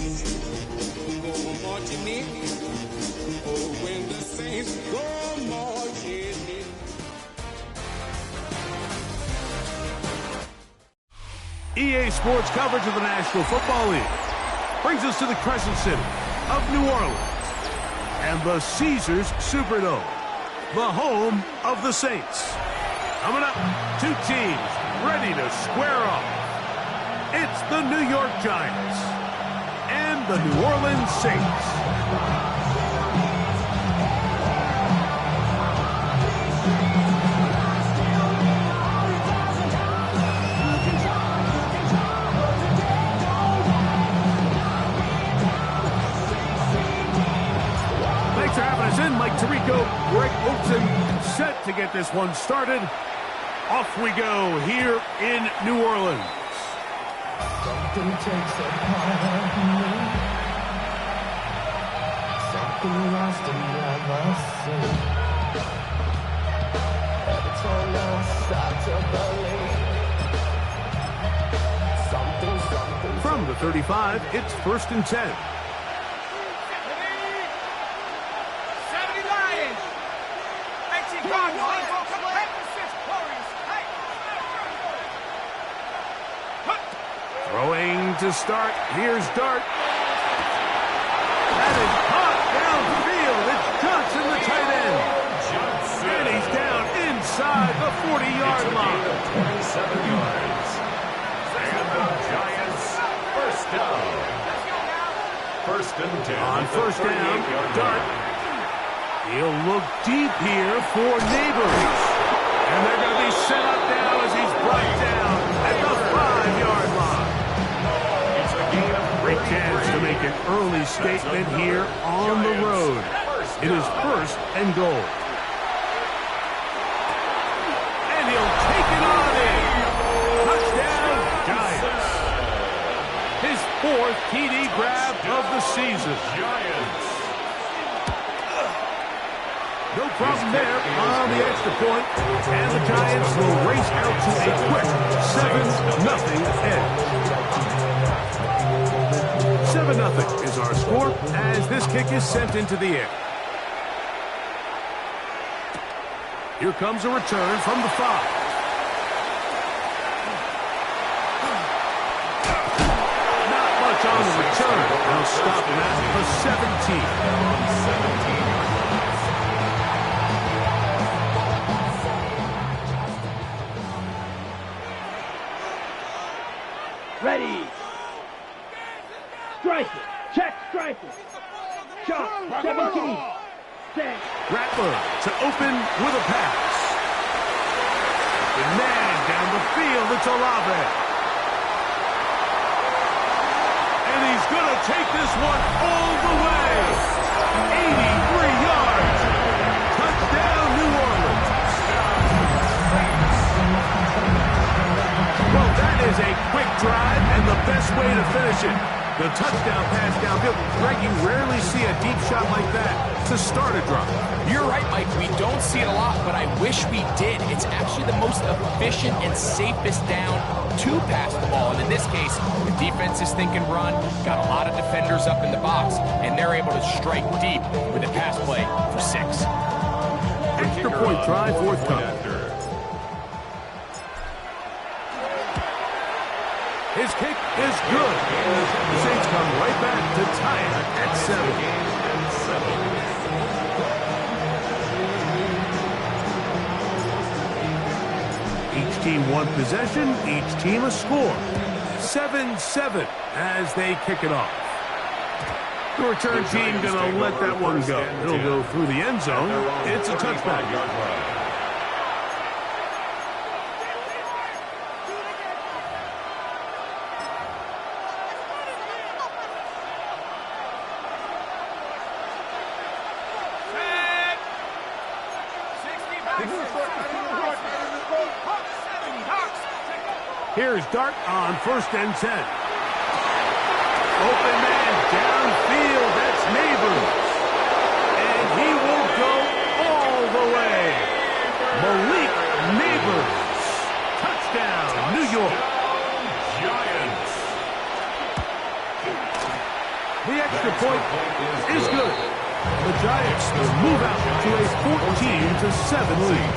Go marching in. Oh, when the saints go marching in. EA Sports coverage of the National Football League brings us to the Crescent City of New Orleans and the Caesars Superdome, the home of the Saints. Coming up, two teams ready to square off. It's the New York Giants and the New Orleans Saints. Thanks for having us in. Mike Tirico, Greg Olsen, set to get this one started. Off we go here in New Orleans. Something takes a part of me. Something lost and never seen. Every time I start to believe. Something. From the 35, it's 1st and 10. Throwing to start. Here's Dart. That is caught downfield. It's Johnson, the tight end. And he's down inside the 40-yard line. 27 yards. And the Giants first down. First and 10. On first down, Dart. He'll look deep here for Neighbors. And they're going to be set up now as he's brought down at the 5-yard line. Great chance to make an early statement here on the road. It is 1st and goal. And he'll take it on in. Touchdown, Giants. His 4th TD grab of the season. Giants. No problem there on the extra point. And the Giants will race out to a quick 7-0 edge. 7-0 is our score as this kick is sent into the air. Here comes a return from the 5. Not much on the return. They'll stop him at the 17. Ready. Striker. Check striker. Shot. 17. Set. Rattler to open with a pass. The man down the field. It's Olave. And he's going to take this one all the way. 83 yards. Touchdown, New Orleans. Well, that is a quick drive and the best way to finish it. The touchdown pass downfield. Greg, you rarely see a deep shot like that to start a drive. You're right, Mike. We don't see it a lot, but I wish we did. It's actually the most efficient and safest down to pass the ball. And in this case, the defense is thinking run, got a lot of defenders up in the box, and they're able to strike deep with a pass play for 6. Extra point try forthcoming. His kick is good. The Saints come right back to tie it at 7. Each team one possession, each team a score. 7-7 as they kick it off. The return team going to let that one go. It'll go through the end zone. It's a touchback. Here's Dart on 1st and 10. Open man downfield. That's Neighbors. And he will go all the way. Malik Neighbors. Touchdown, New York. Giants. point is good. The Giants will move out to a 14-7 lead.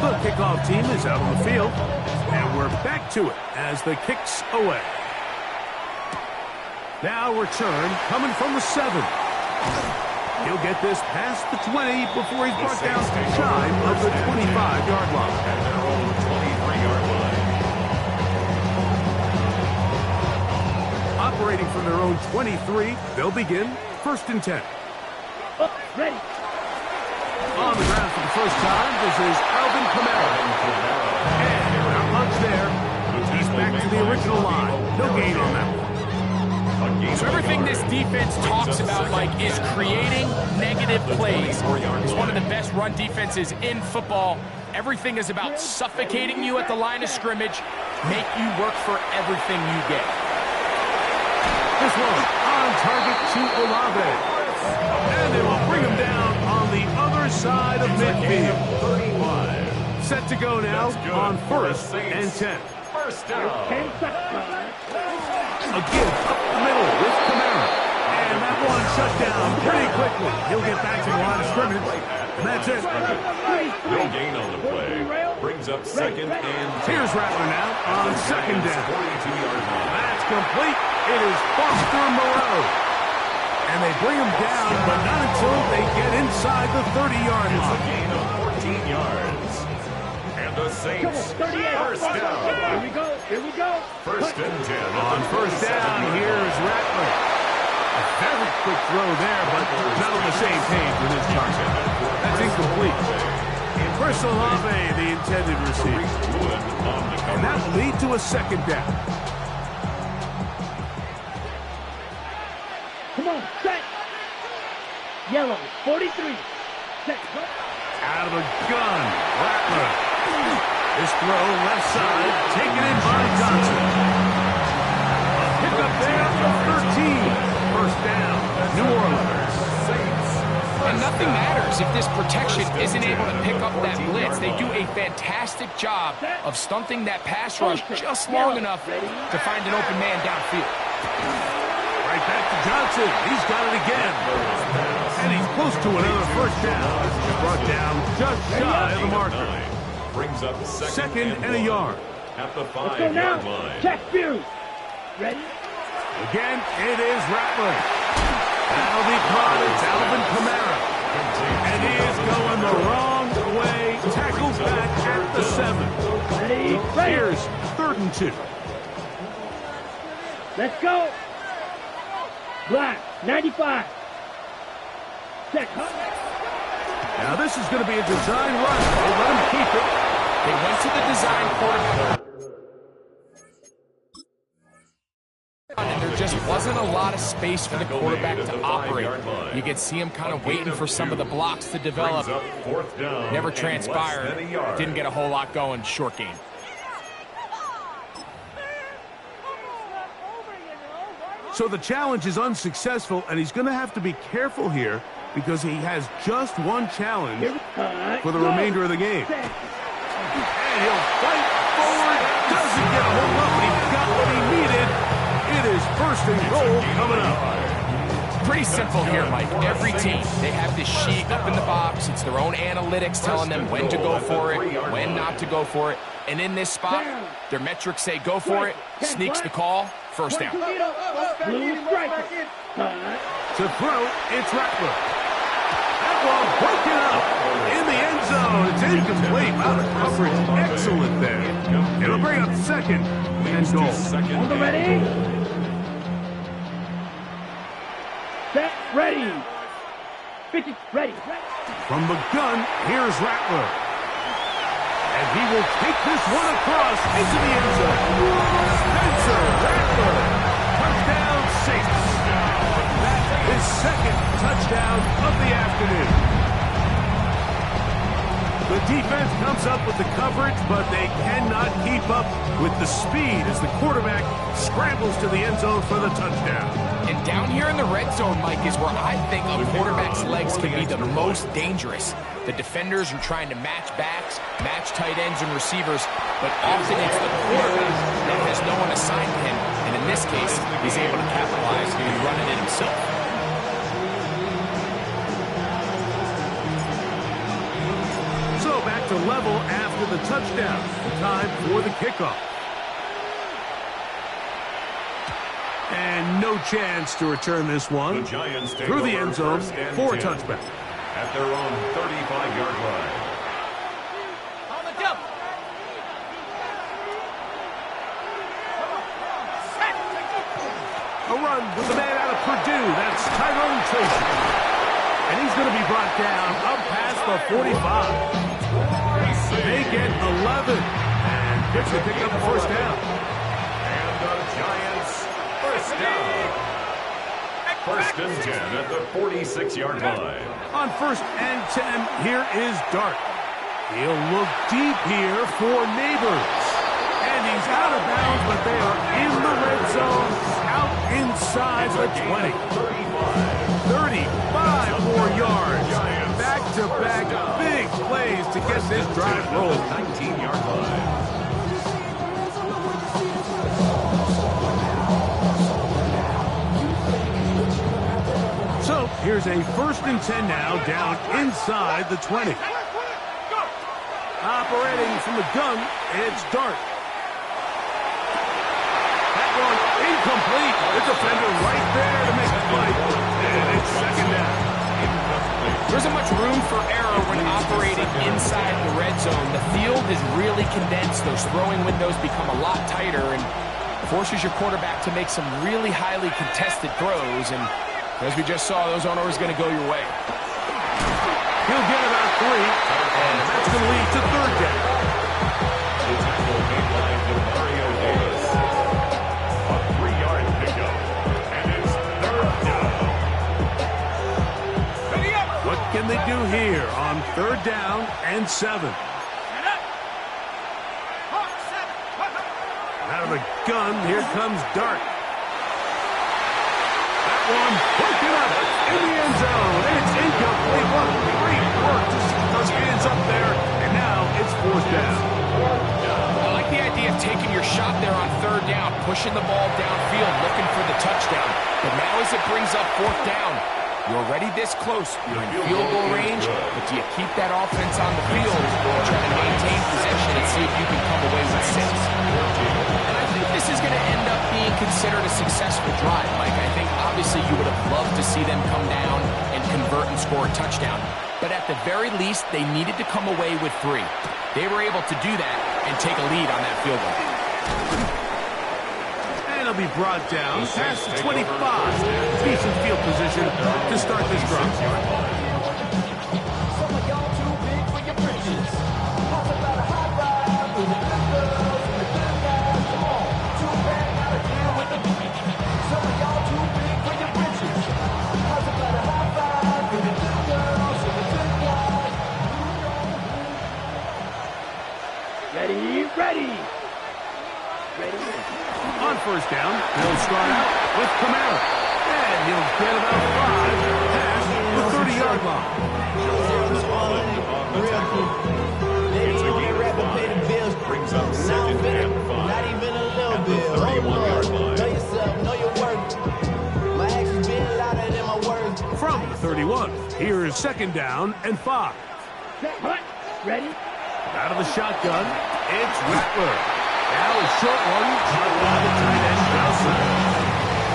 The kickoff team is out on the field, and we're back to it as the kick's away. Now return coming from the 7. He'll get this past the 20 before he's brought down shy of the 25-yard line. At their own 23-yard line. Operating from their own 23, they'll begin 1st and 10. Ready. On the ground for the first time, this is Alvin Kamara. And without much there, he's back to the original line. No gain on that one. So everything this defense talks about, Mike, is creating negative plays. It's one of the best run defenses in football. Everything is about suffocating you at the line of scrimmage, make you work for everything you get. This one on target to Olave. And they will bring him down on the other side of midfield. 35. Set to go now on 1st and 10. First down. 10 seconds. A give up the middle with Kamara. And that one shut down pretty quickly. He'll get back to the line of scrimmage. And that's it. No gain on the play. Brings up 2nd and 10. Here's Rattler now on 2nd down. 42-yard line. That's complete. It is Foster Moreau. And they bring him down, but not until they get inside the 30-yard It's a line. gain of 14 yards. And the Saints, 38. first Here down. we go. Here we go. 1st and 10. On 1st down, here's Rattler. A very quick throw there, but not on the same page with his target. That's incomplete. Chris Olave, the intended receiver. And that will lead to a 2nd down. Come on, set. Yellow, 43. Set. Go. Out of a gun, Rattler. This throw left side, taken in by Johnson. A pickup there of 13. 1st down, New Orleans. And nothing matters if this protection isn't able to pick up that blitz. They do a fantastic job of stunting that pass rush just long enough to find an open man downfield. Right back to Johnson. He's got it again. And he's close to another 1st down. Brought down just shy of the marker. Brings up 2nd and a yard. At the Let's go 5-yard now. line. Check view. Ready? Again, it is Rattler. That'll be caught. It's Alvin Kamara. And he is going the wrong way. Tackled back at the 7. Ready? Ready. Here's 3rd and 2. Let's go. Black, 95. Check. Now this is going to be a design run. They'll let him keep it. They went to the design quarterback. And there just wasn't a lot of space for the quarterback to operate. You could see him kind of waiting for some of the blocks to develop. Brings up 4th down. Never and transpired. less than a yard. Didn't get a whole lot going. Short game. So the challenge is unsuccessful, and he's going to have to be careful here because he has just one challenge for the remainder of the game. And he'll fight forward. Doesn't get a hold up, but he got what he needed. It is 1st and goal coming up. Pretty simple here, Mike. Every team, they have this sheet up in the box. It's their own analytics telling them when to go for it, when not to go for it. And in this spot, their metrics say go for it, sneaks the call, 1st down. Blue striker. To throw, it's Rattler. That one broken up in the end zone. It's incomplete. Out of coverage. Excellent there. It'll bring up 2nd and goal. On the ready. Set. Ready. 50. Ready. From the gun, here's Rattler. And he will take this one across into the end zone. Spencer Rattler. Touchdown, Saints. That's his 2nd touchdown of the afternoon. The defense comes up with the coverage, but they cannot keep up with the speed as the quarterback scrambles to the end zone for the touchdown. And down here in the red zone, Mike, is where I think a quarterback's legs can be the most dangerous. The defenders are trying to match backs, match tight ends and receivers, but often it's the quarterback that has no one assigned to him. And in this case, he's able to capitalize and run it himself. So back to level after the touchdown. Time for the kickoff. And no chance to return this one The Giants take through the over end zone first and for a 10 touchback. at their own 35-yard line. On the jump. A run with the man out of Purdue. That's Tyrone Tracy. And he's going to be brought down up past the 45. They get 11. And gets to pick up the first down. And the Giants first down. First and 10 at the 46-yard line. On first and 10, here is Dart. He'll look deep here for Neighbors. And he's out of bounds, but they are in the red zone, out inside the 20. 35 more yards. Back-to-back big plays to get this drive rolling. 19-yard line. So here's a first and 10 now, down inside the 20. Operating from the gun, it's Dart. That one incomplete. The defender right there to make the play. And it's second down. There isn't much room for error when operating inside the red zone. The field is really condensed. Those throwing windows become a lot tighter and forces your quarterback to make some really highly contested throws. And as we just saw, those aren't always going to go your way. He'll get about 3, and that's going to lead to third down. The tackle made by Demario Davis. A 3-yard pickup. And it's third down. What can they do here on third down and 7? Out of the gun, here comes Dart. That one broken up in the end zone. It's incomplete. What great work to see those hands up there. And now it's fourth down. I like the idea of taking your shot there on third down, pushing the ball downfield, looking for the touchdown. But now as it brings up fourth down, you're already this close. You're in field goal range, but do you keep that offense on the field and try to maintain possession and see if you can come away with 6? And I think this is going to end up being considered a successful drive, Mike. I think obviously you would have loved to see them come down and convert and score a touchdown. But at the very least, they needed to come away with 3. They were able to do that and take a lead on that field goal. And he'll be brought down past the 25. Decent field position to start this drive. Some of y'all too big for your britches. Talk about a high vibe with the good girls and the good guys. Come on, too bad gotta deal with the Some of y'all too big for your britches. Talk about a high vibe with the good girls and the good guys. Ready. On first down, he'll start out with Kamara. And he'll get about 5 past the 30-yard line. It's a game of 5. Brings up second and 5. Not even a little At bit. the 31-yard line. Know yourself, know your worth. My actions being louder than my words. From the 31, here is second down and 5. Set, hut. Ready? Out of the shotgun, it's Rattler. Now a short one, caught by the tight end, Nelson.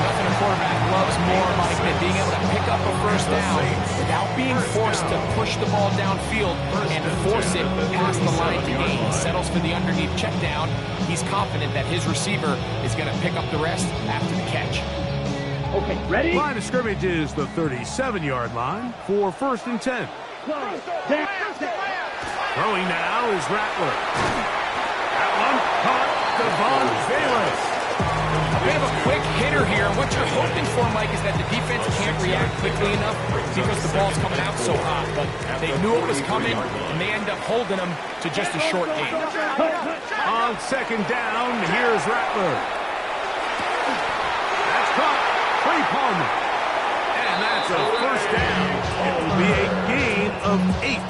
Nothing a quarterback loves more, Mike, than being able to pick up a first down without being forced to push the ball downfield and force it past the line to gain. He settles for the underneath check down. He's confident that his receiver is going to pick up the rest after the catch. Okay, ready? Line of scrimmage is the 37-yard line for first and 10. Close. Set. Throwing now is Rattler. That one caught Devon Bayless. bit of a quick hitter here. And what you're hoping for, Mike, is that the defense can't react quickly enough because the ball's coming out so hot. But they knew it was coming, and they end up holding them to just a short gain. On second down, here's Rattler. That's caught. Trey Palmer. And that's a first down. It will be a gain of 8.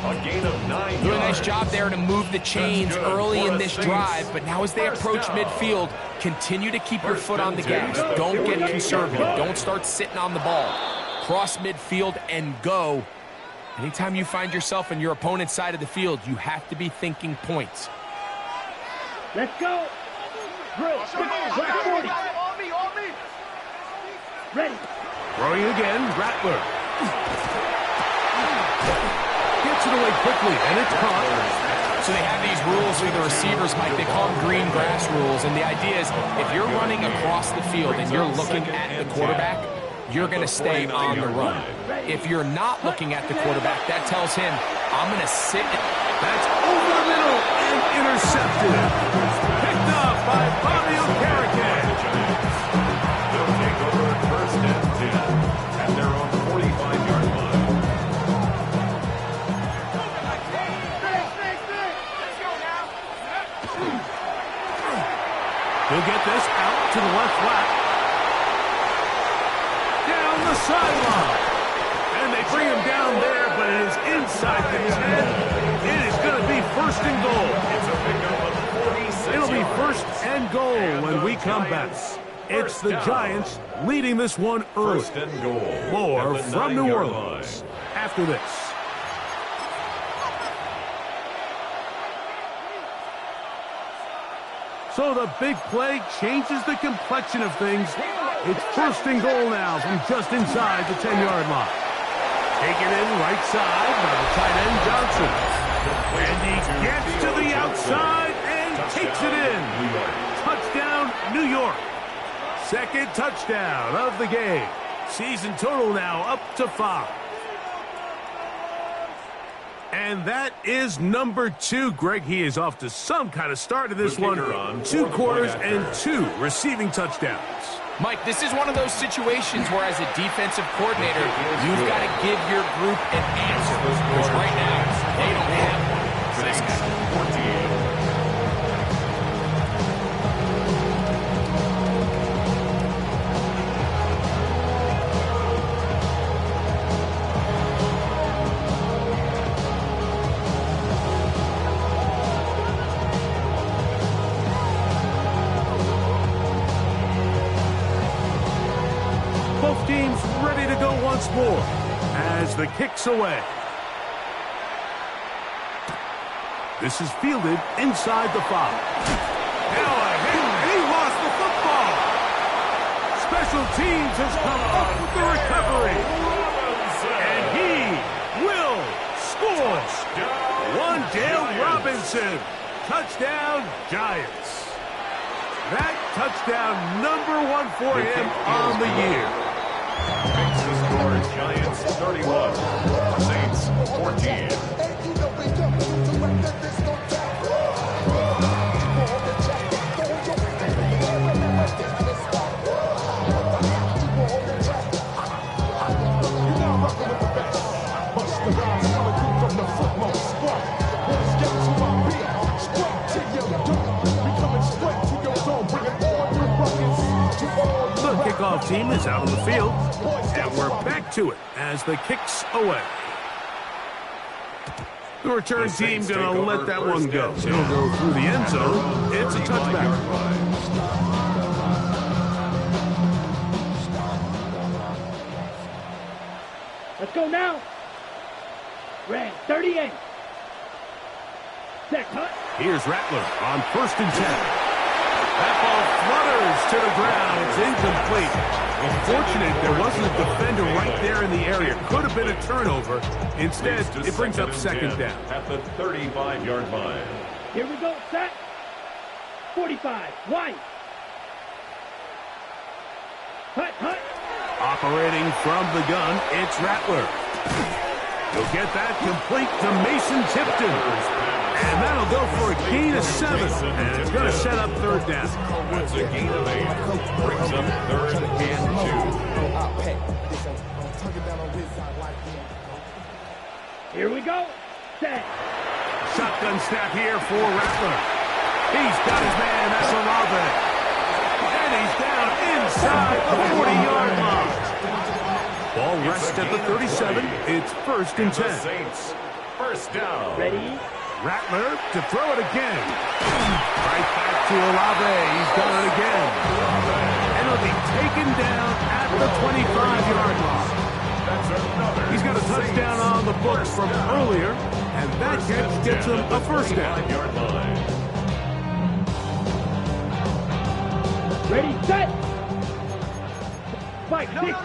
A gain of 9 Doing a yards. nice job there to move the chains early in this drive, but now as they approach midfield, continue to keep your foot on the gas. Don't get conservative. Don't start sitting on the ball. Cross midfield and go. Anytime you find yourself on your opponent's side of the field, you have to be thinking points. Let's go. Drill. Black 40. Ready. Throwing again, Rattler. Gets it away quickly, and it's caught. So they have these rules for the receivers, Mike. They call them green grass rules. And the idea is if you're running across the field and you're looking at the quarterback, you're going to stay on the run. If you're not looking at the quarterback, that tells him, I'm going to sit. That's over the middle and intercepted. Picked up by Bobby Okereke. They'll take over first and 10 at their own 45-yard line. He'll get this out to the left flat. Down the sideline. And they bring him down there, but it is inside the 10. It is going to be first and goal. It's a pickup of 46 It'll be yards. first and goal when we come back. It's the Giants leading this one early. First and goal. More at the from New 9-yard Orleans line. after this. So the big play changes the complexion of things. It's first and goal now from just inside the 10-yard line. Taken in right side by the tight end Johnson. And he gets to the outside and takes it in. Touchdown, New York. Second touchdown of the game. Season total now up to 5. And that is number 2. Greg, he is off to some kind of start to this one. 2 quarters and 2 receiving touchdowns. Mike, this is one of those situations where as a defensive coordinator, you've got to give your group an answer. Because right now, they don't have one for this guy. 48. Both teams ready to go once more as the kick's away. This is fielded inside the 5. Now a hit, and he lost the football. Special teams has come up with the recovery. And he will score. Wan'Dale Robinson. Touchdown, Giants. That touchdown number 1 for him on the year. Makes the score Giants 31, Saints 14. The kickoff team is out on the field, and we're back to it as the kick's away. The return team going to let that one go. It'll go through the end zone. It's a touchback. Let's go now. Red 38. Set cut. Here's Rattler on first and 10. That ball flutters to the ground. It's incomplete. Unfortunate there wasn't a defender right there in the area. Could have been a turnover. Instead, it brings up second down. At the 35-yard line. Here we go. Set. 45. White. Hut, hut. Operating from the gun, it's Rattler. He'll get that complete to Mason Tipton. And that'll go for a gain of 7. And it's going to set up third down. That's a gain of 8. Brings up 3rd and 2. Here we go. Set. Shotgun snap here for Rattler. He's got his man, that's Olave. And he's down inside the 40-yard line. Ball rests at the 37. It's 1st and 10. The Saints, 1st down. Ready? Rattler to throw it again. Right back to Olave. He's done it again. And he'll be taken down at the 25-yard line. He's got a touchdown on the books from earlier, and that catch gets him a 1st down. Ready, set. Fight, six.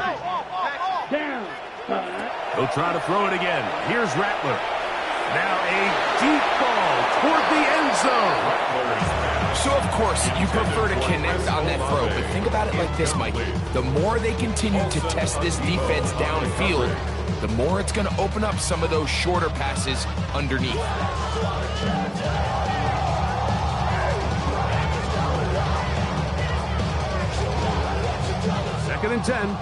Down. He'll try to throw it again. Here's Rattler. Now a deep ball toward the end zone. So, of course, you prefer to connect on that throw, but think about it like this, Mike. The more they continue to test this defense downfield, the more it's going to open up some of those shorter passes underneath. 2nd and 10.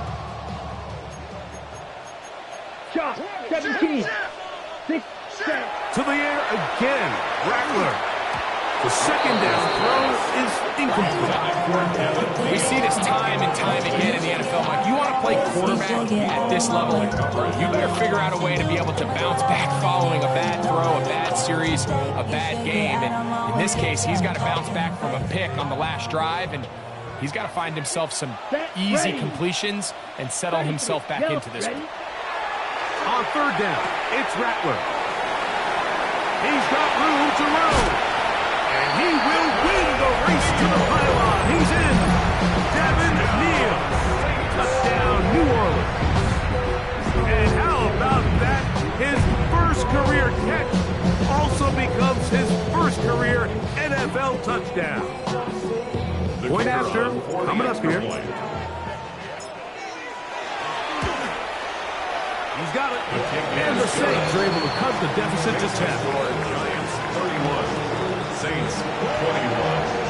Shot, 17. 6, 7. To the air again. Rattler. The 2nd down throw is incomplete. We see this time and time again in the NFL, Mike. You want to play quarterback at this level, you better figure out a way to be able to bounce back following a bad throw, a bad series, a bad game. And in this case, he's got to bounce back from a pick on the last drive, and he's got to find himself some easy completions and settle himself back into this one. On 3rd down, it's Rattler. He's got room to roam. And he will win the race to the pylon. He's in. Devin Neal. Touchdown, New Orleans. And how about that? His 1st career catch also becomes his 1st career NFL touchdown. Point after, coming up here. He's got it. And the Saints are able to cut the deficit to 10. Giants 31. Saints 21.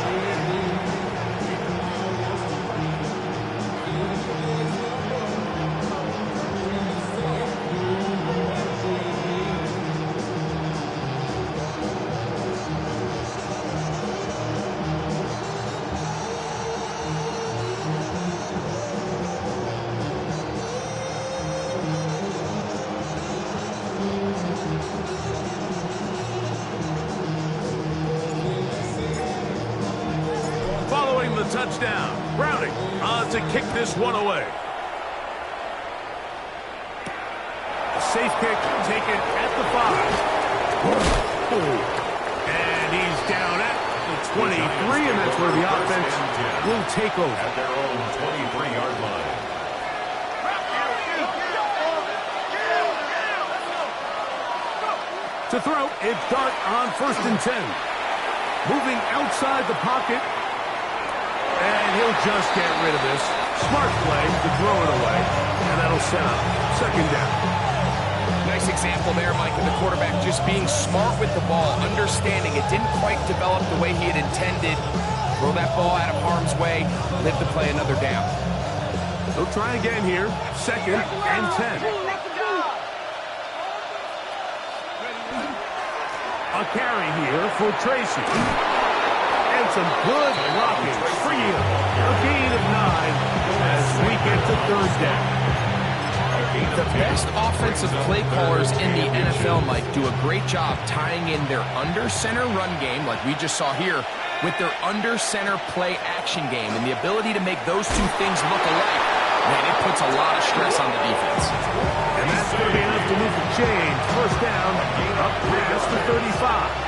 Touchdown. Browning to kick this one away. A safe kick taken at the 5. And he's down at the 23, and that's where the offense will take over. At their own 23-yard line. To throw, it's Dart on 1st and 10. Moving outside the pocket. And he'll just get rid of this. Smart play to throw it away. And that'll set up 2nd down. Nice example there, Mike, of the quarterback just being smart with the ball, understanding it didn't quite develop the way he had intended. Throw that ball out of harm's way, live to play another down. He'll try again here. 2nd and 10. A carry here for Tracy. And some good blocking for you. A gain of 9 as we get to 3rd down. The best offensive play callers in the NFL, Mike, do a great job tying in their under-center run game, like we just saw here, with their under-center play action game. And the ability to make those two things look alike, man, it puts a lot of stress on the defense. And that's going to be enough to move the chains. 1st down, up past the 35.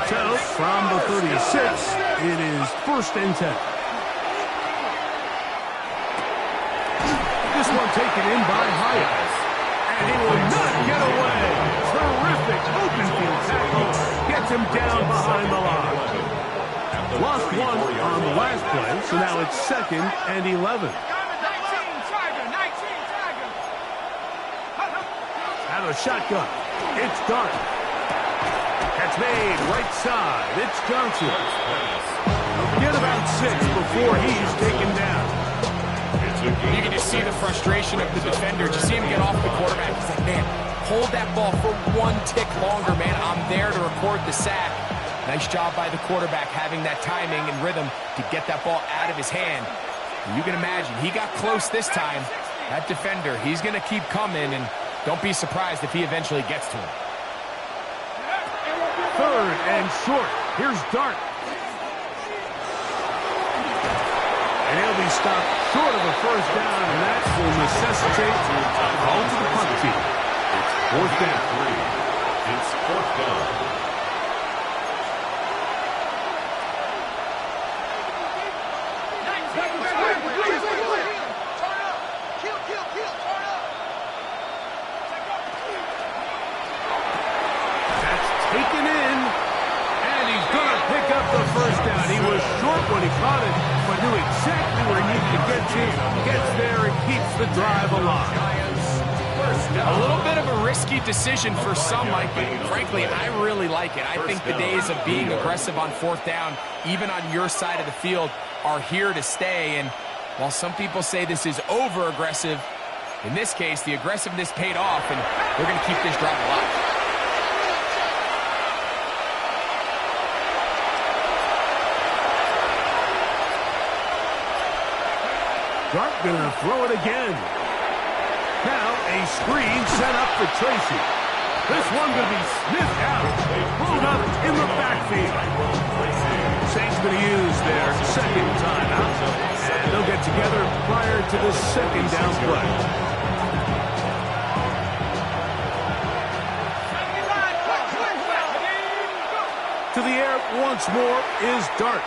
So, from the 36, it is 1st and 10. This one taken in by Hyatt. And he will not get away. Terrific open field tackle. Gets him down behind the line. Lost 1 on the last play, so now it's 2nd and 11. Out of the shotgun. It's Dart. That's made right side. It's Johnson. Get about 6 before he's taken down. You can just see the frustration of the defender. Just see him get off the quarterback. He's like, man, hold that ball for 1 tick longer, man. I'm there to record the sack. Nice job by the quarterback having that timing and rhythm to get that ball out of his hand. And you can imagine, he got close this time. That defender, he's going to keep coming, and don't be surprised if he eventually gets to him. 3rd and short. Here's Dart. And he'll be stopped short of a first down, and that will necessitate a call to the punt team. It's 4th down. It's 4th down. Taken in, and he's going to pick up the first down. He was short when he caught it, but knew exactly where he needed to get to. Gets there and keeps the drive alive. A little bit of a risky decision for some, Mike, but frankly, I really like it. I think the days of being aggressive on 4th down, even on your side of the field, are here to stay. And while some people say this is over-aggressive, in this case, the aggressiveness paid off, and we're going to keep this drive alive. Dart gonna throw it again. Now a screen set up for Tracy. This one gonna be sniffed out. Pulled up in the backfield. Saints gonna use their 2nd timeout, and they'll get together prior to the 2nd down play. To the air once more is Dart.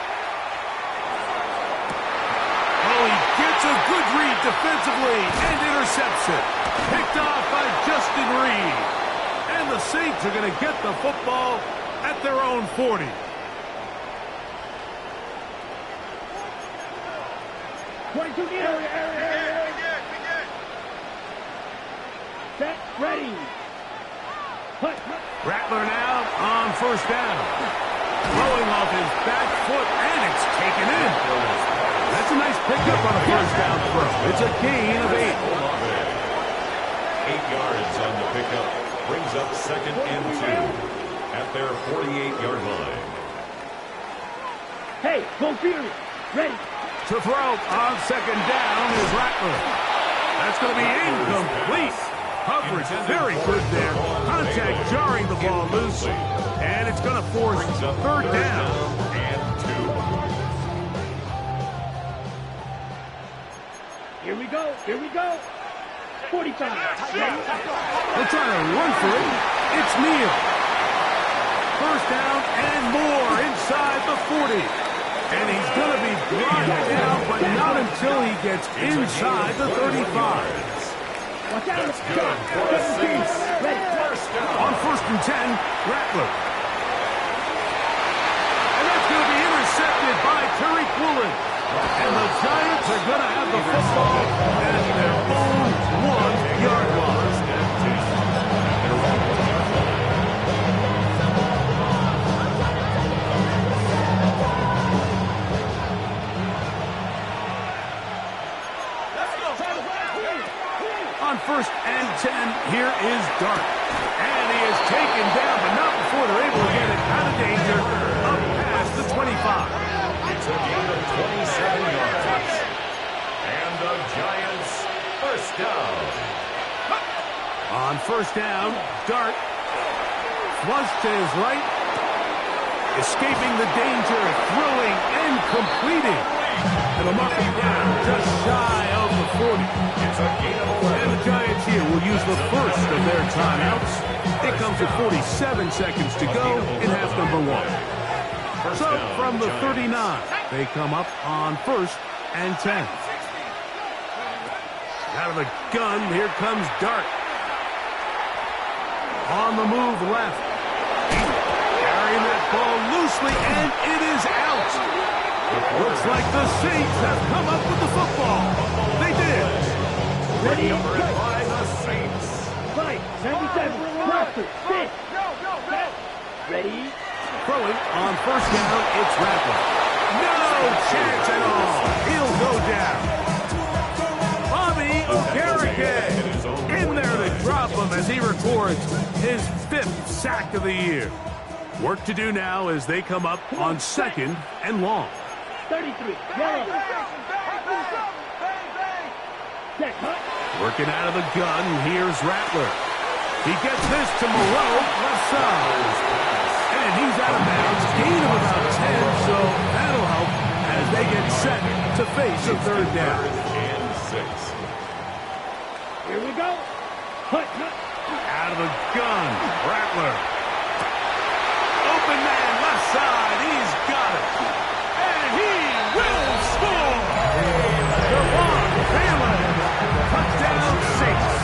Oh, he gets a good read defensively and intercepts it. Picked off by Justin Reed. And the Saints are going to get the football at their own 40. Set, ready. Rattler now on 1st down. Throwing off his back foot, and it's taken in. That's a nice pickup on a 1st down throw. It's a gain of 8. 8 yards on the pickup. Brings up 2nd and 2 at their 48-yard line. Hey, go Fury. Ready. To throw on 2nd down is Rattler. That's going to be incomplete. Coverage very good there. Contact jarring the ball loose. And it's going to force 3rd down. And 2. Here we go. Here we go. 45. Ready. They're trying to run for it. It's Neal. 1st down and more inside the 40. And he's going to be brought down, but not until he gets inside the 35. Watch out. Ready. On 1st and 10, Rattler. And that's going to be intercepted by Tariq Woolen. And the Giants are going to have the football at their own 1-yard line. On 1st and 10, here is Dart. And he is taken down, but not before they're able to get it out of danger, up past the 25. It's a gain of 27 yards. And the Giants 1st down. On 1st down, Dart flush to his right, escaping the danger, throwing and completing. And a marking down just shy of the 40. It's a gain of 11. And the Giants here will use the first of their timeouts. It comes with 47 seconds to go in half number 1. So from the 39, they come up on 1st and 10. Out of the gun, here comes Dart. On the move left. Carrying that ball loosely, and it is out. Looks like the Saints have come up with the football. They did. Ready. Numbered by the Saints. Fight. 77. After 6. Ready? Throwing on first down, it's Rattler. No chance at all. He'll go down. Bobby Okereke in there to drop him as he records his 5th sack of the year. Work to do now as they come up on 2nd and long. 33. Yellow. Set. Hut. Working out of the gun, here's Rattler. He gets this to Moreau, left side. And he's out of bounds, gain of about 10, so that'll help as they get set to face a 3rd down. And 6. Here we go. Hut. Out of the gun, Rattler. Open man, left side, he's got it. And he will score! Devon Phelan, touchdown Saints.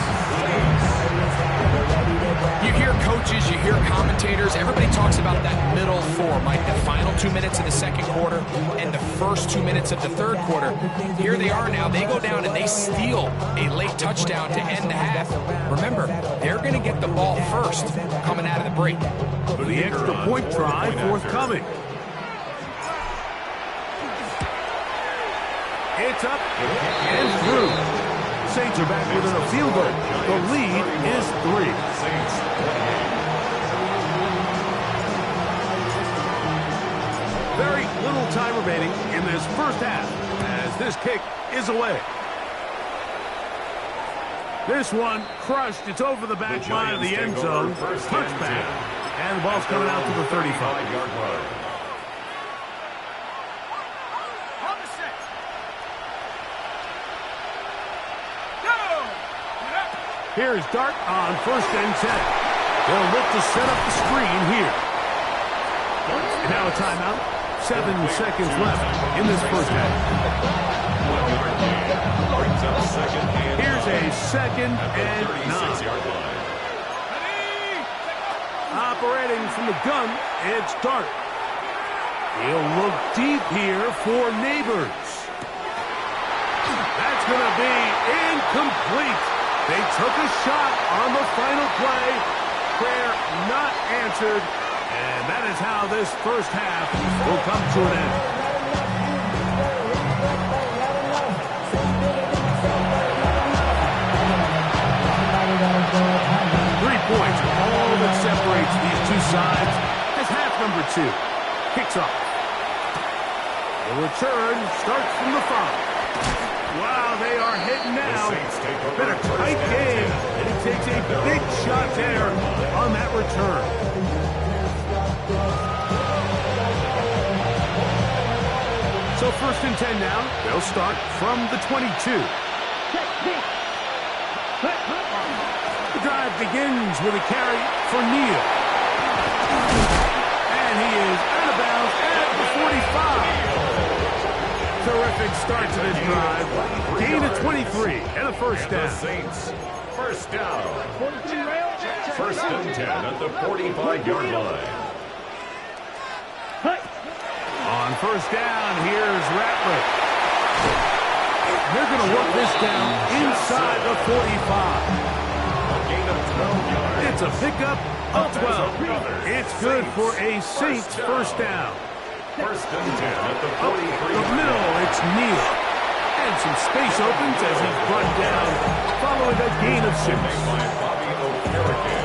You hear coaches, you hear commentators, everybody talks about that middle 4, Mike, the final 2 minutes of the 2nd quarter and the first 2 minutes of the 3rd quarter. Here they are now. They go down and they steal a late touchdown to end the half. Remember, they're going to get the ball first coming out of the break. The extra point try forthcoming. It's up and through. Saints are back within a field goal. The lead is 3. Very little time remaining in this first half as this kick is away. This one crushed. It's over the back line of the end zone. Touchback. And the ball's coming out to the 35-yard line. Here's Dart on 1st and 10. They'll look to set up the screen here. And now a timeout. 7 seconds left in this first half. Here's a 2nd and 9. Operating from the gun, it's Dart. He'll look deep here for Neighbors. That's going to be incomplete. They took a shot on the final play. Prayer not answered. And that is how this first half will come to an end. Points are all that separates these two sides as half number 2 kicks off. The return starts from the 5. Wow, they are hitting now. Been a tight game, and he takes a big shot there on that return. So 1st and 10 now. They'll start from the 22. The drive begins with a carry for Neal. And he is out of bounds at the 45. Terrific start to this drive. Gain of 23 and a first down. Saints, first down. 1st and 10 at the 45-yard line. On first down, here's Rattler. They're going to work this down inside the 45. It's a pickup of 12. It's good for a Saints first down. 1st and 10 at the 43. The middle, it's Neal. And some space opens as he's brought down following a gain of 6. By Bobby Okereke.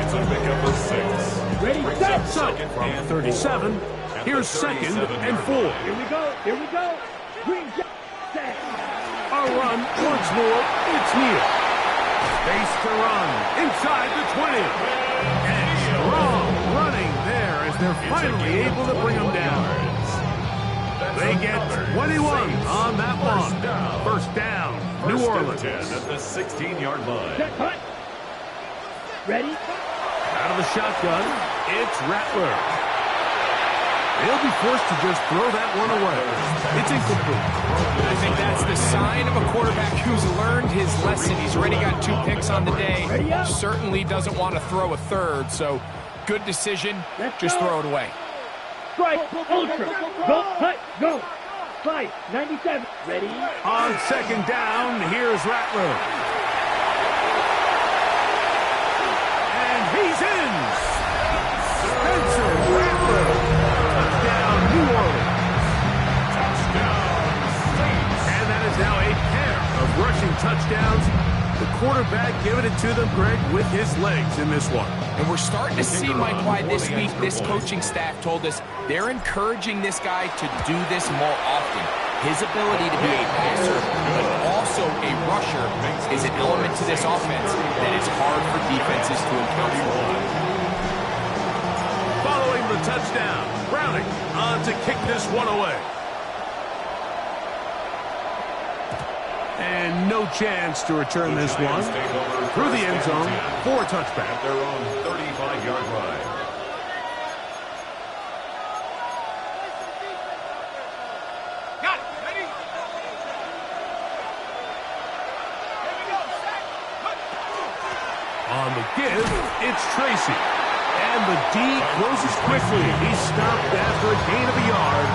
It's a pickup of 6. Ready, set. So, from 37, here's 2nd and 4. Here we go. Here we go. Green set. A run once more. It's Neal. Space to run inside the 20. And strong running there as they're finally able to bring him down. They get 21 on that one. First down, New Orleans. 10 at the 16-yard line. Set. Hut. Ready? Out of the shotgun, it's Rattler. They'll be forced to just throw that one away. It's incomplete. I think that's the sign of a quarterback who's learned his lesson. He's already got 2 picks on the day. Certainly doesn't want to throw a 3rd, so good decision. Just throw it away. Strike. Ultra. Go. Hut. Go. 5. 97. Ready? On 2nd down, here's Rattler. rushing touchdowns. The quarterback giving it to them, Greg, with his legs in this one. And we're starting to see, Mike, why this week this coaching staff told us they're encouraging this guy to do this more often. His ability to be a passer, but also a rusher, is an element to this offense that is hard for defenses to encounter. Following the touchdown, Browning on to kick this one away. And no chance to return this one through the end zone for a touchback. At their own 35-yard line. Got it. Ready? On the give, it's Tracy. And the D closes quickly. He's stopped after a gain of a yard.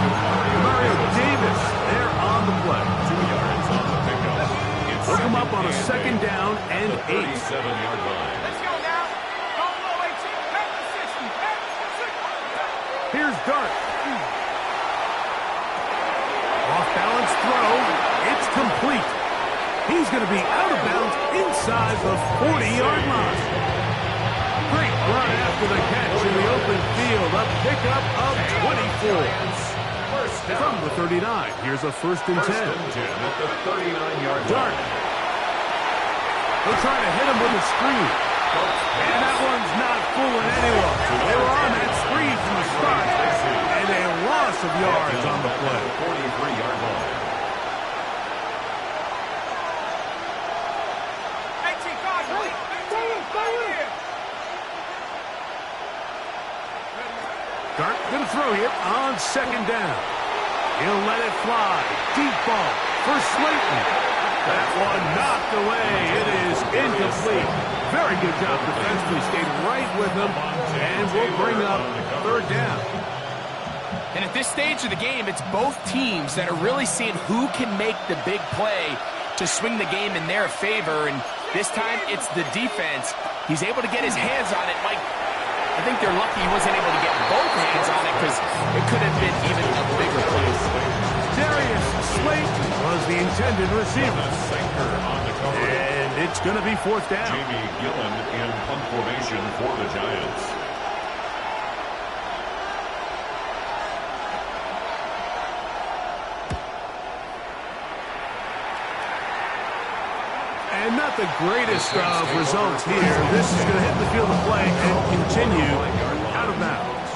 Mario Davis there on the play. 2 yards on the pickup. He'll come up on a second down and 8. 37-yard line. Let's go now. Go low, 18. Back to 60. Back to 60. Here's Dart. Off-balance throw. It's complete. He's going to be out of bounds inside the 40-yard line. Great run after the catch in the open field. A pickup of 24. From the 39, here's a 1st and 10. First and 10 at the 39-yard line. Dart. They'll try to hit him with a screen. And that one's not fooling anyone. They were on that screen from the start. And a loss of yards on the play. 43-yard line. 18, guard, wait. 18, go here. Dart going to throw here on 2nd down. He'll let it fly. Deep ball for Slayton. That one knocked away. It is incomplete. Very good job defensively. Stayed right with him. And will bring up 3rd down. And at this stage of the game, it's both teams that are really seeing who can make the big play to swing the game in their favor. And this time, it's the defense. He's able to get his hands on it. Mike, I think they're lucky he wasn't able to get both hands on it because it could have been even a bigger play. Darius Slayton was the intended receiver. Sinker on the cover. And it's going to be 4th down. Jamie Gillen in punt formation for the Giants. And not the greatest of results here. This is going to hit the field of play and continue out of bounds.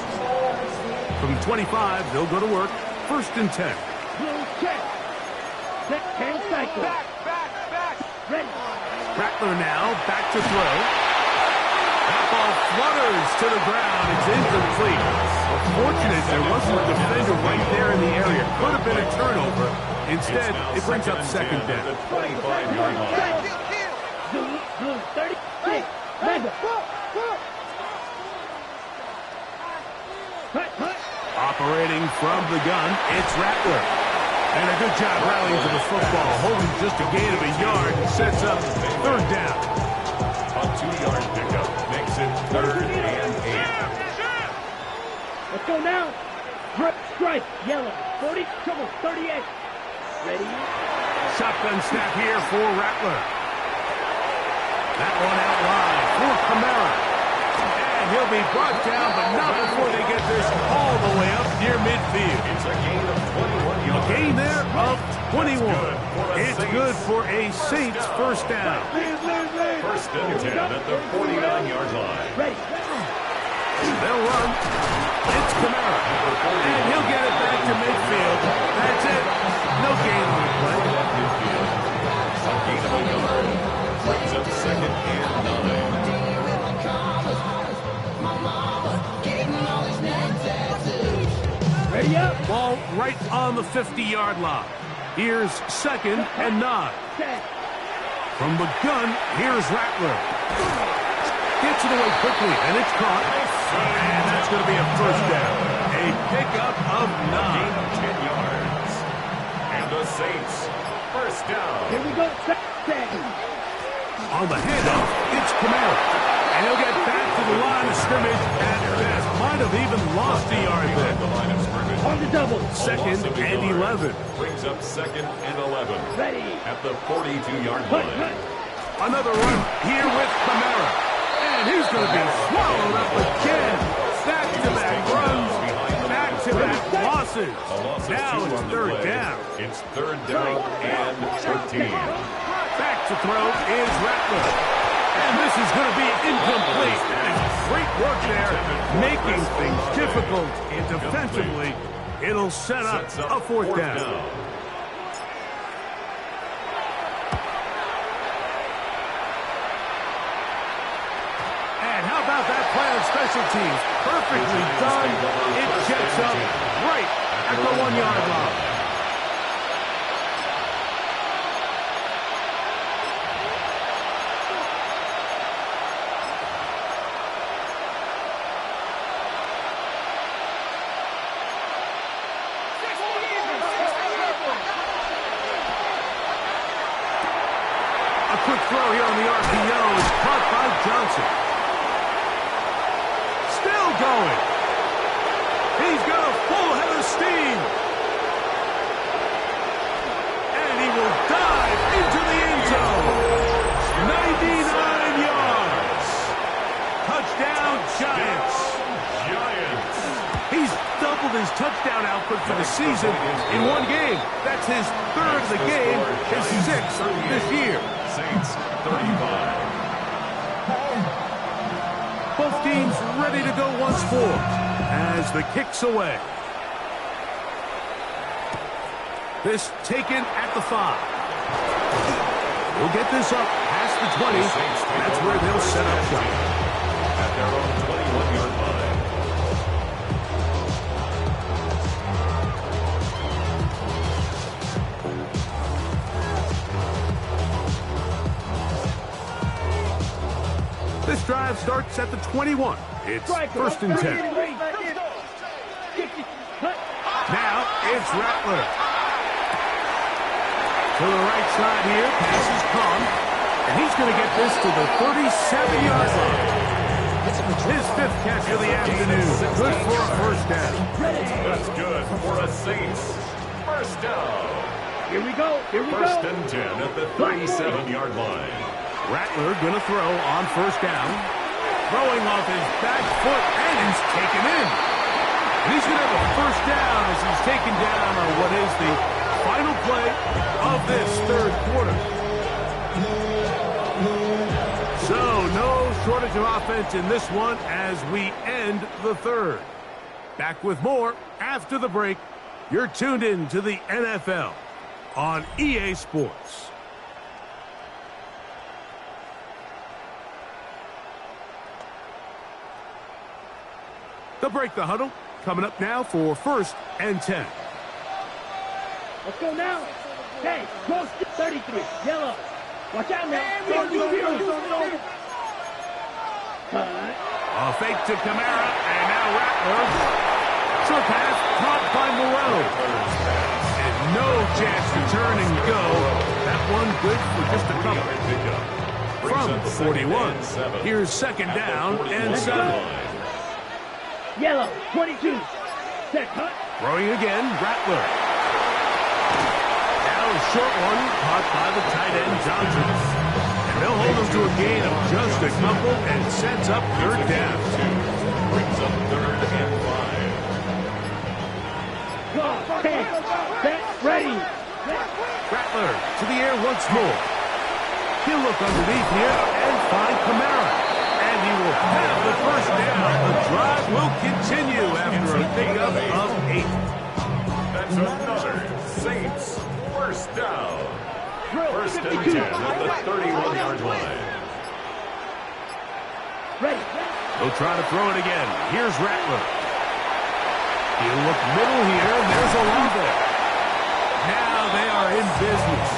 From 25, they'll go to work. 1st and 10. Blue check. Set 10 cycle. Back. Ready. Rattler now back to throw. That ball flutters to the ground. It's incomplete. Fortunate there wasn't a defender right there in the area. Could have been a turnover. Instead, it brings up 2nd down. The 25-yard line. Blue 36. Mega. Hut. Operating from the gun, it's Rattler. And a good job rallying to the football. Holding just a gain of a yard and sets up 3rd down. A 2-yard pickup makes it 3rd and 8. Let's go now. Strike. Yellow. 40. Trouble. 38. Ready. Shotgun snap here for Rattler. That one out wide for Kamara. And he'll be brought down, but not before they get this all the way up near midfield. It's a gain of 21 yards. A gain there of 21. It's good for a Saints 1st down. First and 10 at the 49-yard line. Ready. They'll run. It's Kamara. And he'll get it back to midfield. That's it. No gain on the play. A gain of a yard. Brings up 2nd and 9. Ready up. Ball right on the 50-yard line. Here's 2nd and 9. Set. From the gun, here's Rattler. Gets it away quickly, and it's caught. And that's going to be a 1st down. A pickup of 9. 10 yards. And the Saints, 1st down. Here we go. Set. On the handoff, it's Kamara. And he'll get back to to the line of scrimmage at best. Might have even lost a yard there. The line of scrimmage. On the double. Second and 11. Brings up second and 11. Ready. At the 42-yard Cut, line. cut. Another run here with Kamara. And he's going to be swallowed up again. Back-to-back runs. Back-to-back losses. A loss of Now 2 it's on the third play. down. It's third down and 13. Back to throw is Rattler. And this is going to be incomplete. That is great work there, making things difficult. And defensively, it'll set up Sets a fourth down. And how about that play on special teams? Perfectly done. It checks up right at the 1-yard line. A quick throw here on the RPO is caught by Johnson. Still going. He's got a full head of steam. And he will dive into the end zone. 99 yards. Touchdown, Giants. Giants. He's doubled his touchdown output for the season in one game. That's his third of the game, his sixth this year. Saints 35. Both teams ready to go once more as the kick's away. This taken at the 5. We'll get this up past the 20. That's where they'll set up shop. At their own 21-yard line. This drive starts at the 21. It's first and 10. Now it's Rattler. To the right side here, pass is caught, and he's going to get this to the 37-yard line. His 5th catch of the afternoon. Good for a first down. That's good for a Saints. First down. Here we go. Here we First go. and 10 at the 37-yard line. Rattler going to throw on first down. Throwing off his back foot, and he's taken in. And he's going to have a first down as he's taken down on what is the final play of this third quarter. So, no shortage of offense in this one as we end the third. Back with more after the break. You're tuned in to the NFL on EA Sports. The break, the huddle, coming up now for first and 10. Let's go now. Hey, go 33. Yellow. Watch out now. Go, go. A fake to Kamara, and now Rattler. Short pass caught by Moreau. And no chance to turn and go. That one good for just a couple. From the 41. Here's second down and 7. Yellow, 22. Set, cut. Throwing again, Rattler. Now a short one, caught by the tight end, Johnson. And they'll hold him to a gain of just a couple and sets up third down. Brings up third and 5. Go, 10. Set, ready. Rattler to the air once more. He'll look underneath here and find Kamara. And he will have the first down. The drive will continue after a pickup of 8. That's another Saints first down. First and 10 at the 31-yard line. Ready. They'll try to throw it again. Here's Rattler. He'll look middle here. There's Olave. Now they are in business.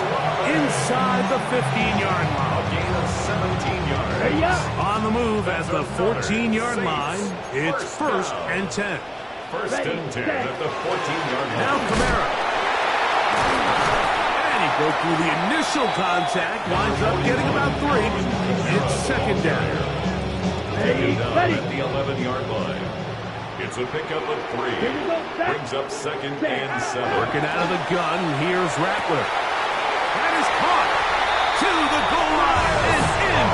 Inside the 15-yard line. A gain of 17 yards. Ready up. On the move at the 14-yard line. It's first and 10. First and 10 at the 14-yard line. Now Kamara. And he broke through the initial contact. Winds up getting about 3. It's second down. taken down at the 11-yard line. It's a pickup of 3. Brings up 2nd and 7. Working out of the gun, here's Rattler. That is caught. To the goal line is in.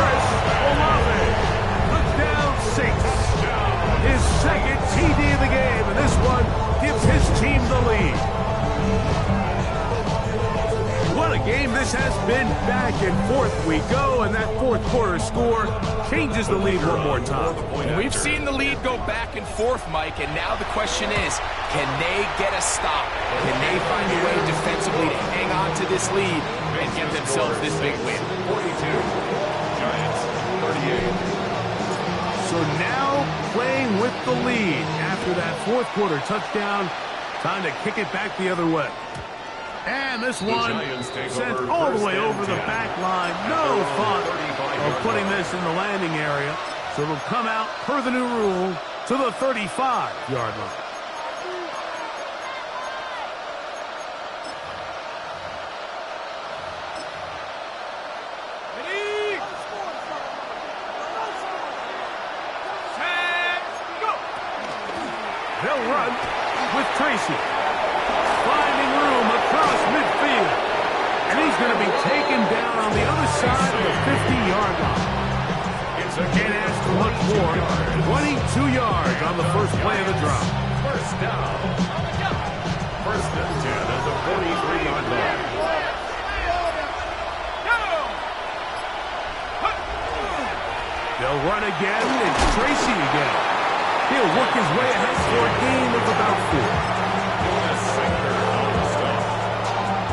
Chris Olave. Touchdown Saints. His second TD of the game, and this one gives his team the lead. What a game this has been. Back and forth we go, and that fourth quarter score changes the lead one more time. We've seen the lead go back and forth, Mike, and now the question is, can they get a stop? Can they find a way defensively to hang on to this lead and get themselves this big win? 42. Giants 38. So now playing with the lead after that fourth quarter touchdown. Time to kick it back the other way. And this one sent all the way over the back line. No thought of putting this in the landing area. So it'll come out, per the new rule, to the 35-yard line. They'll run with Tracy. Finding room across midfield. And he's going to be taken down on the other side of the 50-yard line. Can't ask for much more. 22 yards on the first play of the drive. First down. First and 10 at the 43-yard line. They'll run again. It's Tracy again. He'll work his way ahead for a gain of about 4.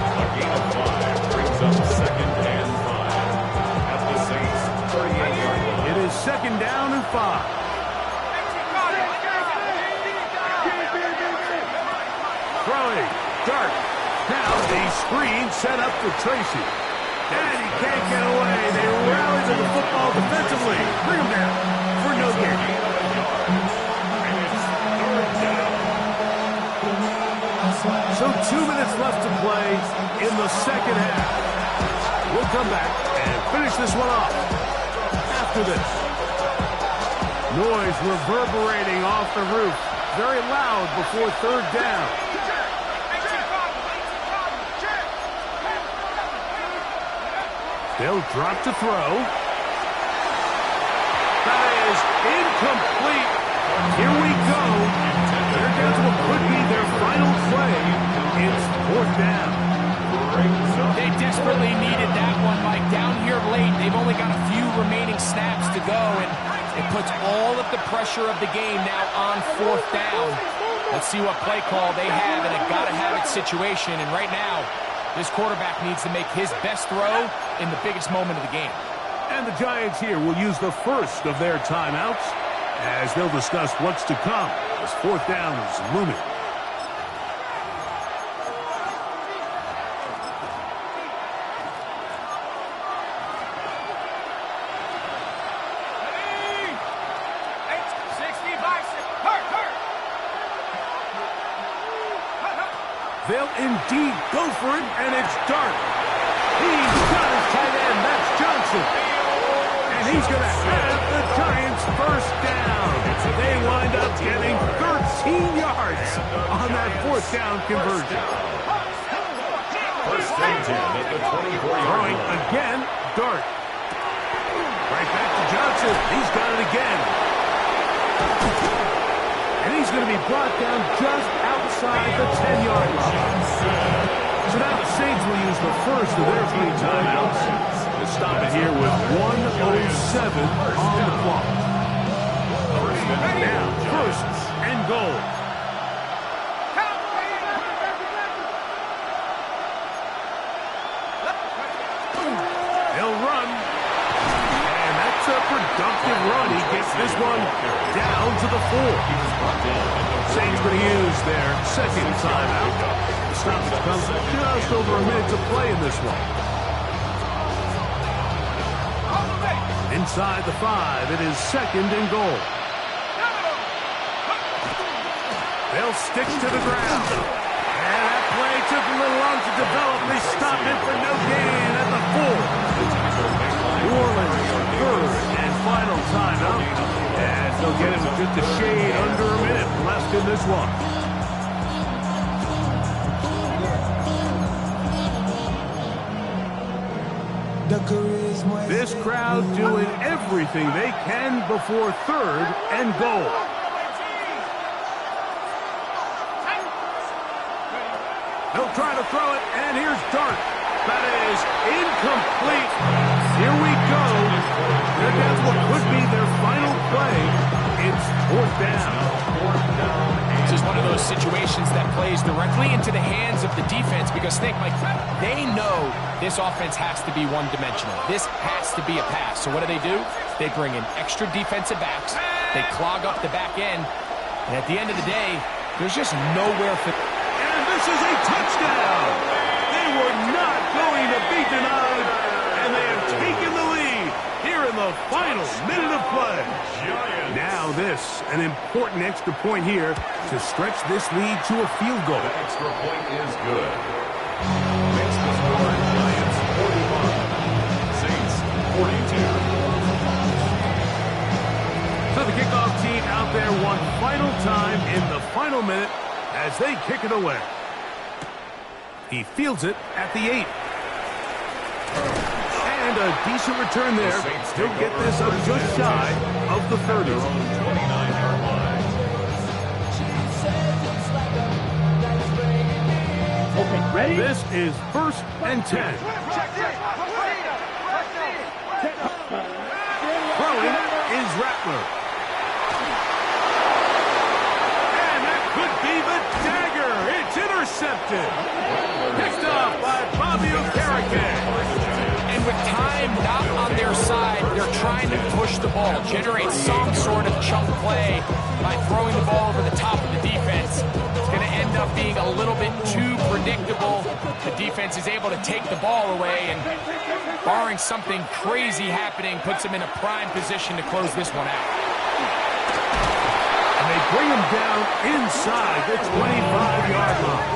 A gain of 5 brings up 2nd and 5 at the Saints 38-yard line. It is 2nd down and 5. Throwing. Dart. Now the screen set up for Tracy. And he can't get away. They rally to the football defensively. Bring him down for no gain. So 2 minutes left to play in the second half. We'll come back and finish this one off after this. Noise reverberating off the roof. Very loud before 3rd down. They'll drop to throw. That is incomplete. Here we go. They're down to what could be their final play. It's 4th down. They desperately needed that one, Mike. Down here late, they've only got a few remaining snaps to go, and it puts all of the pressure of the game now on 4th down. Let's see what play call they have in a gotta-have-it situation, and right now, this quarterback needs to make his best throw in the biggest moment of the game. And the Giants here will use the first of their timeouts as they'll discuss what's to come as 4th down is looming. They'll indeed go for it, and it's Dart. He's got his tight end. That's Johnson. And he's going to have the Giants first down. They wind up getting 13 yards on that 4th down conversion. First and 10 at the 24-yard Throwing line. again, Dart. Right back to Johnson. He's got it again. And he's going to be brought down just outside the 10-yard line. So now the Saints will use the first of their 3 timeouts to stop it here with 1:07 on the clock. Now, first and goal. They'll run. And that's a productive run. He gets this one down to the 4. Saints going to use their second timeout. The stoppage comes just over a minute to play in this one. Inside the 5, it is 2nd and goal. They'll stick to the ground. And that play took a little long to develop. They stop it for no gain at the 4. New Orleans, 3rd and final time. they'll get it with just a shade under a minute left in this one. This crowd doing everything they can before third and goal. They'll try to throw it, and here's Dart. That is incomplete. Here we go. There goes what could be their final play. It's fourth down. This is one of those situations that plays directly into the hands of the defense because think, Mike, they know this offense has to be one-dimensional. This has to be a pass. So what do? They bring in extra defensive backs. They clog up the back end. And at the end of the day, there's just nowhere for... And this is a touchdown. They were not going to be denied, and they have taken the lead here in the final minute of play. Now this, an important extra point here to stretch this lead to a field goal. The extra point is good. Makes the score Giants 41, Saints 42. So the kickoff team out there one final time in the final minute as they kick it away. He fields it at the 8. And a decent return there. He'll get this up just shy of the 30. 29-yard line. Okay, ready? This is 1st and 10. Throwing is Rattler. And that could be the dagger. It's intercepted. Picked off by Bobby Okereke. And with time not on their side, they're trying to push the ball, generate some sort of chunk play by throwing the ball over the top of the defense. It's going to end up being a little bit too predictable. The defense is able to take the ball away, and barring something crazy happening, puts them in a prime position to close this one out. And they bring him down inside the 25-yard line.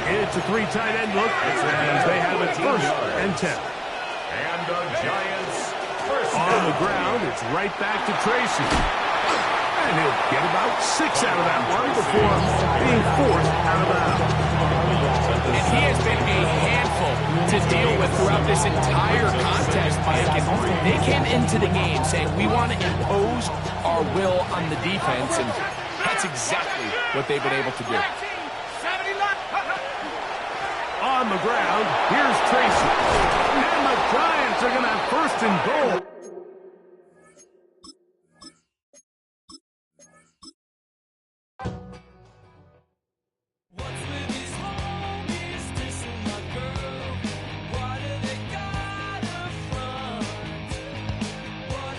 It's a 3 tight end look as they have it 1st and 10. And the Giants first On the ground, it's right back to Tracy. And he'll get about 6 out of that one before being forced out of bounds. And he has been a handful to deal with throughout this entire contest, Mike. And they came into the game saying, we want to impose our will on the defense, and that's exactly what they've been able to do. On the ground, here's Tracy. And the Giants are going to have 1st and goal.